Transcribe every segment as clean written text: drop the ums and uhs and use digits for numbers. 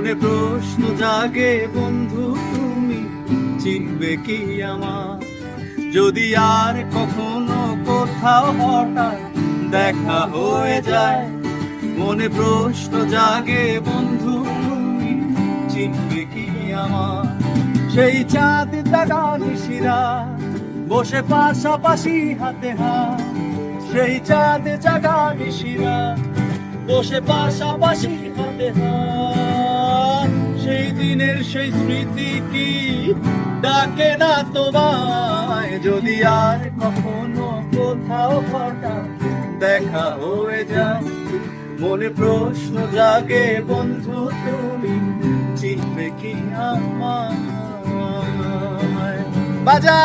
মনে প্রশ্ন জাগে বন্ধু তুমি চিনবে কি আমার, যদি আর কখনো কোথাও হঠাৎ দেখা হয়ে যায়। মনে প্রশ্ন জাগে বন্ধু তুমি চিনবে কি আমার, সেই চাঁদ দাগা নিশিরা বসে পাশাপাশি হাতে হাত, সেই চাঁদ জাগা নিশিরা বসে পাশাপাশি হাতে হাত। সেই দিনের সেই স্মৃতি কি ডাকে না তোমায়, যদি আর কখনো কোথাও হঠাৎ দেখা হয়ে যায়। মনে প্রশ্ন জাগে বন্ধু তুমি চিনবে কি আমায়। বাজা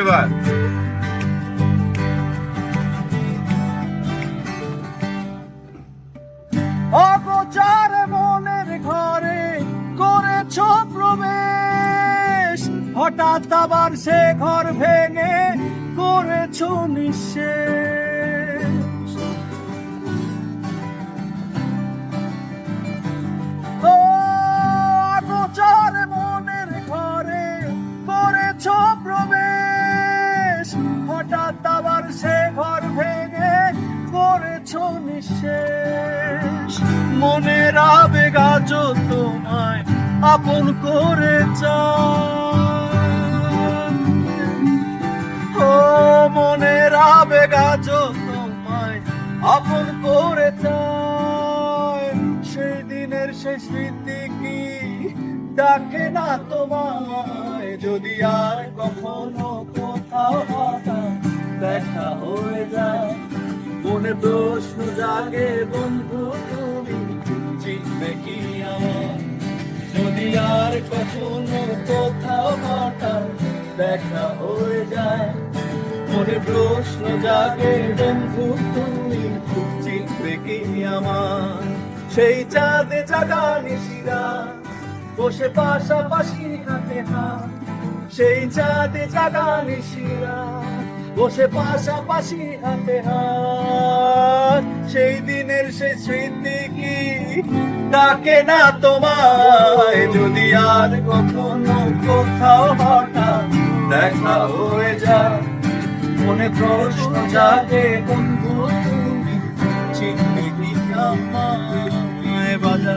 এবার অগোচর মনের ঘরে করেছ প্রবেশ, হঠাৎ আবার সে ঘর ভেঙে করেছ নিঃশেষ। অগোচর মনের ঘরে করেছ প্রবেশ, হঠাৎ আবার সে ঘর ভেঙে করেছ নিঃশেষ। মনের আবেগ আজ তোমায় আপন করে চায়, ও মনের আবেগ আজ তোমায় আপন করে চায়। সেই দিনের সেই স্মৃতি কি ডাকে না তোমায়, যদি আর কখনো কোথাও হঠাৎ দেখা হয়ে যায়। মনে প্রশ্ন জাগে বন্ধু তুমি চিনবে কি আমার, যদি আর কখনো কোথাও হঠাৎ দেখা হয়ে যায়। মনে প্রশ্ন জাগে বন্ধু তুমি চিনবে কি আমার, সেই চাঁদে জাগা নিশিরা বসে পাশাপাশি হাতে হাত, সেই চাঁদে জাগা নিশিরা বসে পাশাপাশি হাতে হাত। সেই দিনের সেই স্মৃতি কি ডাকে না তোমায়, যদি আর কখনো কোথাও হঠাৎ দেখা হয়ে যায়। মনে প্রশ্ন জাগে বন্ধু তুমি চিনবে কি আমায়। বাজা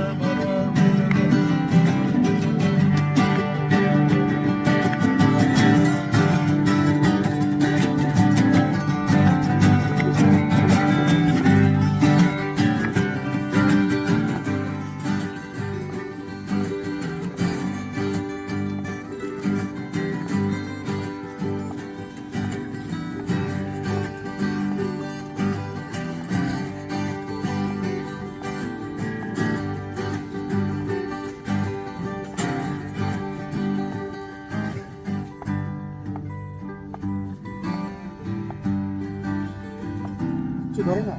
ধরে না।